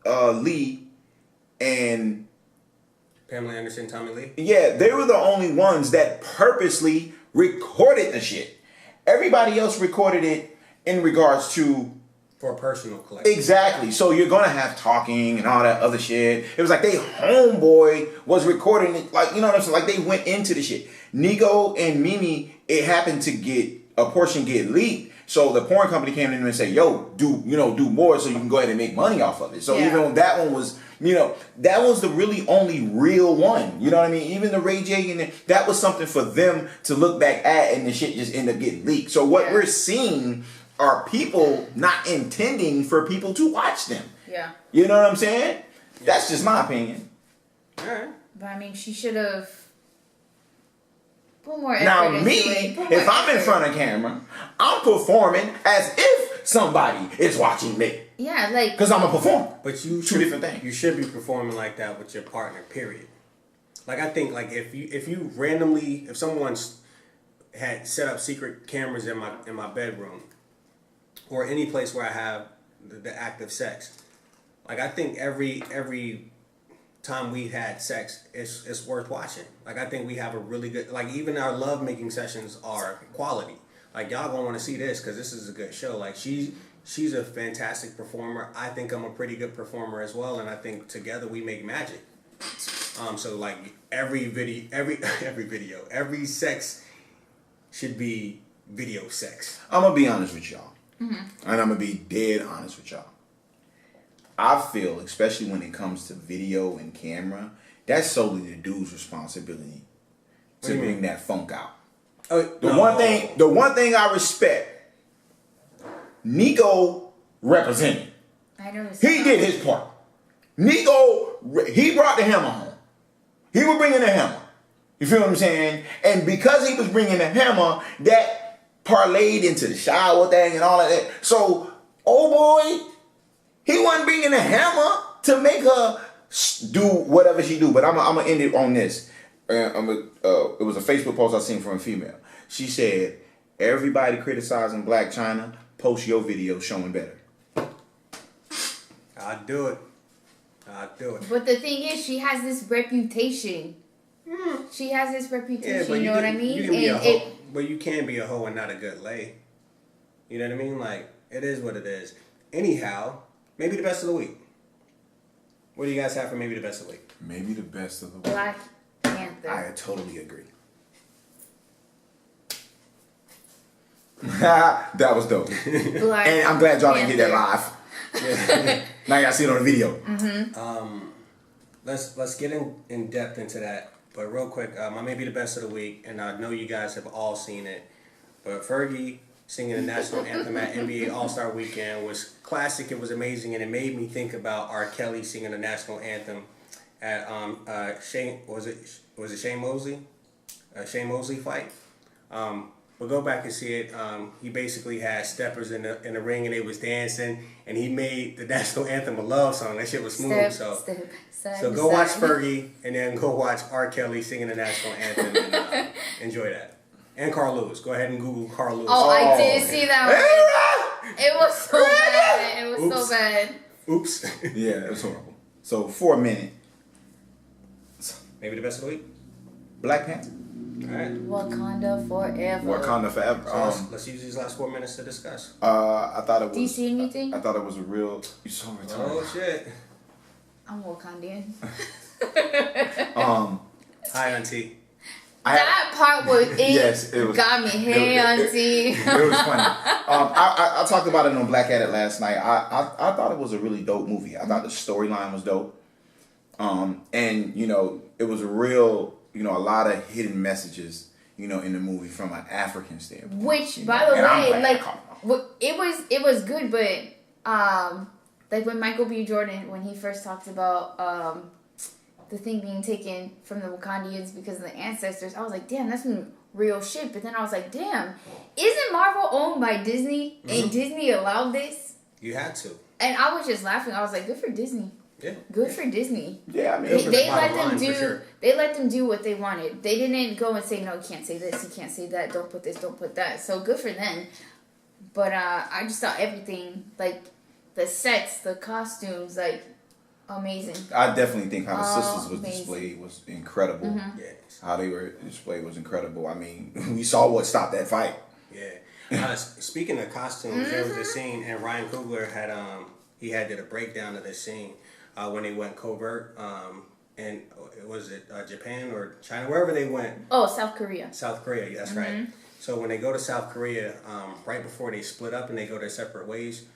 Lee and Pamela Anderson, Tommy Lee. yeah, they were the only ones that purposely recorded the shit. Everybody else recorded it in regards to For a personal collection. exactly. So you're gonna have talking and all that other shit. It was like they homeboy was recording it, like, you know what I'm saying? Like, they went into the shit. Nigo and Mimi, it happened to get a portion get leaked. So the porn company came in and said, "Yo, do more so you can go ahead and make money off of it." So even though that one was, that was the really only real one. You know what I mean? Even the Ray J and that was something for them to look back at, and the shit just ended up getting leaked. So what we're seeing are people not intending for people to watch them. Yeah. You know what I'm saying? That's just my opinion. All right. But I mean, she should have put more effort Now into me, it. Put if more I'm in effort. front of camera, I'm performing as if somebody is watching me. Yeah, like, Because I'm a performer. But you Two different things. You should be performing like that with your partner. Period. Like, I think, like, if someone's had set up secret cameras in my bedroom or any place where I have the act of sex, Like I think every time we had sex, it's worth watching. Like I think we have a really good, like even our love making sessions are quality. Like y'all gonna want to see this because this is a good show. Like she's a fantastic performer. I think I'm a pretty good performer as well, and I think together we make magic. So like every sex should be video sex. I'm gonna be honest with y'all, and I'm gonna be dead honest with y'all. I feel, especially when it comes to video and camera, that's solely the dude's responsibility to bring that funk out. The one thing I respect, Nico represented. I know. He did his part. Nico, he brought the hammer home. He was bringing the hammer. You feel what I'm saying? And because he was bringing the hammer, that parlayed into the shower thing and all of that. So, oh boy, he wasn't bringing the hammer to make her do whatever she do. But I'm gonna end it on this. It was a Facebook post I seen from a female. She said, "Everybody criticizing Black China, post your video showing better." I'll do it. But the thing is, she has this reputation. She has this reputation, you know what I mean? You can be a hoe, but you can be a hoe and not a good lay. You know what I mean? Like, it is what it is. Anyhow, maybe the best of the week. What do you guys have for maybe the best of the week? Maybe the best of the week. Black Panther. I totally agree. That was dope. Black And I'm glad y'all didn't get that Panther. live. Now y'all see it on the video. Let's get in depth into that. But real quick, my maybe the best of the week, and I know you guys have all seen it. But Fergie singing the national anthem at NBA All-Star Weekend was classic. It was amazing, and it made me think about R. Kelly singing the national anthem at Shane Mosley? Shane Mosley fight. But go back and see it. He basically had steppers in the ring, and they was dancing, and he made the national anthem a love song. That shit was smooth. So go watch Fergie, and then go watch R. Kelly singing the national anthem, and enjoy that. And Carl Lewis. Go ahead and Google Carl Lewis. Oh, I did see that one. It was so bad. It was so bad. Oops. Yeah, it was horrible. So for a minute, Maybe the best of the week. Black Panther. All right. Wakanda forever. Wakanda forever. So let's use these last 4 minutes to discuss. I thought it was. Do you see anything? I thought it was a real. You saw retarded. Oh shit. I'm Wakandian. Hi, Auntie. That part was it. Yes, it was. Got me. Hey, Auntie. It was funny. I talked about it on Black Addict last night. I thought it was a really dope movie. I thought the storyline was dope. And you know, it was a real, you know, a lot of hidden messages, you know, in the movie from an African standpoint. Which, by the way, like, it was good, but like when Michael B. Jordan, when he first talked about the thing being taken from the Wakandians because of the ancestors, I was like, damn, that's some real shit. But then I was like, damn, isn't Marvel owned by Disney? Mm-hmm. And Disney allowed this? You had to. And I was just laughing. I was like, good for Disney. Yeah. Good for Disney. Yeah, I mean, they let them do. Sure. They let them do what they wanted. They didn't go and say, no, you can't say this, you can't say that, don't put this, don't put that. So good for them. But I just thought everything, like the sets, the costumes, like amazing. I definitely think how the sisters was displayed was incredible. Mm-hmm. Yes. How they were displayed was incredible. I mean, we saw what stopped that fight. Yeah. Speaking of costumes, there was a scene, and Ryan Coogler had did a breakdown of this scene when they went covert. And was it Japan or China, wherever they went? Oh, South Korea. South Korea, that's right. So when they go to South Korea, right before they split up and they go their separate ways,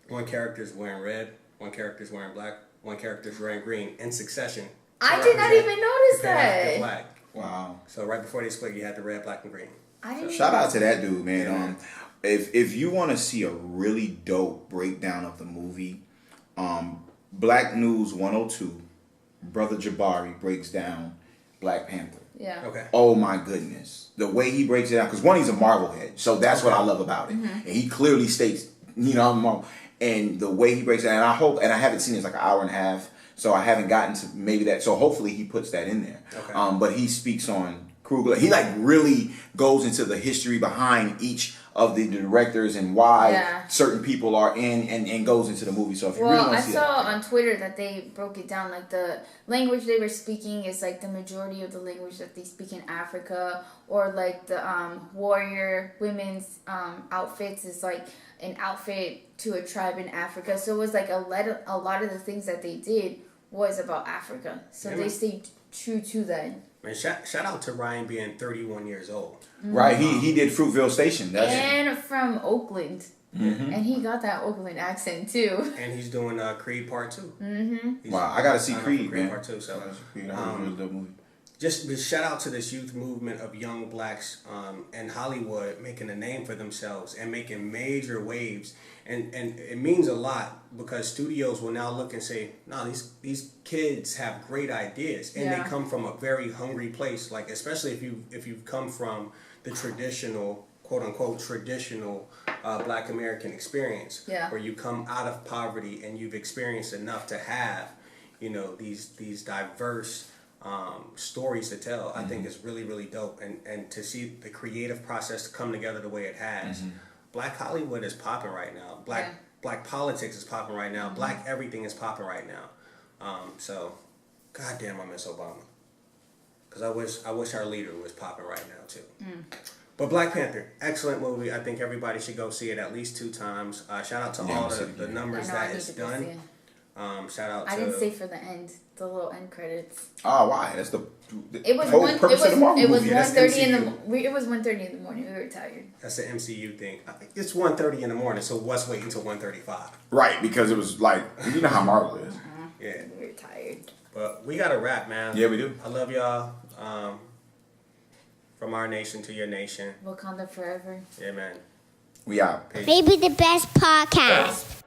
one character's wearing red, one character's wearing black, one character's wearing green in succession. I did not even notice that. Black. Wow. So right before they split, you had the red, black, and green. Shout out to that dude, man. If you want to see a really dope breakdown of the movie, Black News 102, Brother Jabari breaks down Black Panther. Yeah. Okay. Oh my goodness, the way he breaks it down, because one, he's a Marvel head, so that's what I love about it, and he clearly states, you know, I'm Marvel, and the way he breaks it down, and I hope, and I haven't seen it, it's like an hour and a half, so I haven't gotten to maybe that, so hopefully he puts that in there. Okay. But he speaks on Kruger. He like really goes into the history behind each of the directors and why Yeah. certain people are in and goes into the movie. So if you really Well, want I to see saw that, on Twitter that they broke it down, like the language they were speaking is like the majority of the language that they speak in Africa, or like the warrior women's outfits is like an outfit to a tribe in Africa. So it was like a lot of the things that they did was about Africa. So they stayed true to that. Man, shout out to Ryan being 31 years old. right? He did Fruitvale Station. That's And from Oakland. And he got that Oakland accent too. And he's doing Creed Part 2. Mm-hmm. wow. I gotta see Creed Creed, man. Part 2. So Creed, I heard it was a dope movie. just shout out to this youth movement of young blacks in Hollywood making a name for themselves and making major waves. And it means a lot because studios will now look and say, no, these kids have great ideas, and they come from a very hungry place. Like, especially if you've come from the traditional, quote unquote traditional Black American experience, where you come out of poverty and you've experienced enough to have, you know, these diverse stories to tell. I think is really, really dope, and to see the creative process come together the way it has. Black Hollywood is popping right now. Black politics is popping right now. Black everything is popping right now. So, goddamn, I miss Obama. Because I wish our leader was popping right now too. But Black Panther, excellent movie. I think everybody should go see it at least 2 times. Shout out to all the numbers that it's done. Shout out to... I didn't stay for the end, the little end credits. Oh, why? That's the It was whole one. purpose of the Marvel It was movie. 1:30 in the. It was 1:30 in the morning. We were tired. That's the MCU thing. It's 1:30 in the morning, so what's waiting until 1:35? Right, because it was like, you know how Marvel is. Yeah. We were tired. But we got to wrap, man. Yeah, we do. I love y'all. From our nation to your nation. Wakanda forever. Yeah, man. We out. Peace. Maybe the best podcast.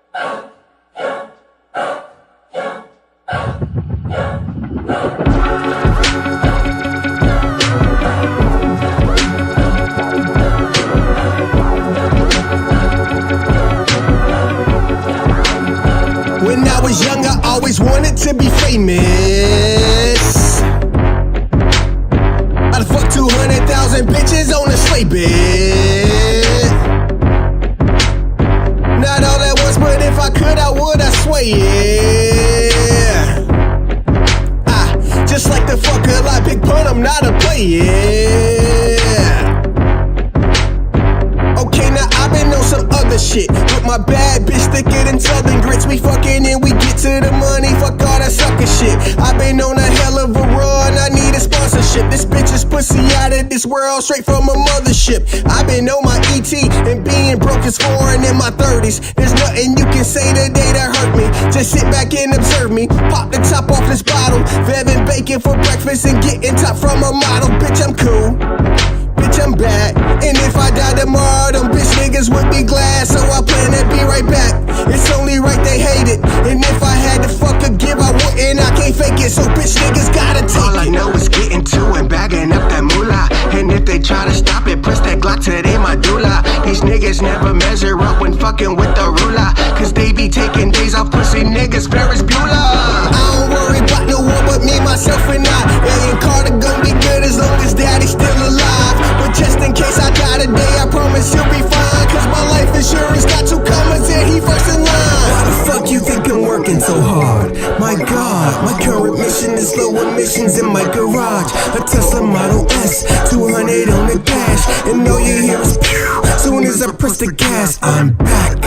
When I was young, I always wanted to be famous. I'd fuck 200,000 bitches on a sleigh bed. Not all at once, but if I could, I would, I swear, yeah. Just like the fuck a lot, big pun, I'm not a player. Okay, now I've been on some other shit. With my bad bitch thicker than Southern grits. We fucking and we get to the money. Fuck all that sucker shit. I've been on a hell of a run. I need a sponsorship. This bitch is pussy out of this world, straight from a mothership. I've been on my ET and being broke is foreign in my 30s. There's nothing you can say today that hurt me. Just sit back and observe me. Pop the top off this bottle. Vevin bacon for breakfast and getting top from a model. Bitch, I'm cool. Bitch, I'm back. And if I die tomorrow, them bitch niggas would be glad. So I plan to be right back. It's only right they hate it. And if I had to fuck a give, I wouldn't. I can't fake it. So bitch niggas gotta take All I it. know is getting to and bagging up that moolah. And if they try to stop it, press that Glock to their medulla. These niggas never measure up when fucking with the ruler. Cause they be taking days off pussy niggas, Ferris Bueller. I don't worry about no one but me, myself, and I. Alien Carter gon' be good as long as daddy's still alive. But just in case I die today, I promise he'll be fine. Cause my life insurance got 2 commas and he first in line. Why the fuck you think I'm working so hard? My God, my current mission is low emissions in my garage. A Tesla Model S, 200 on the dash. And all you hear is pew. Soon as I press the gas, I'm back.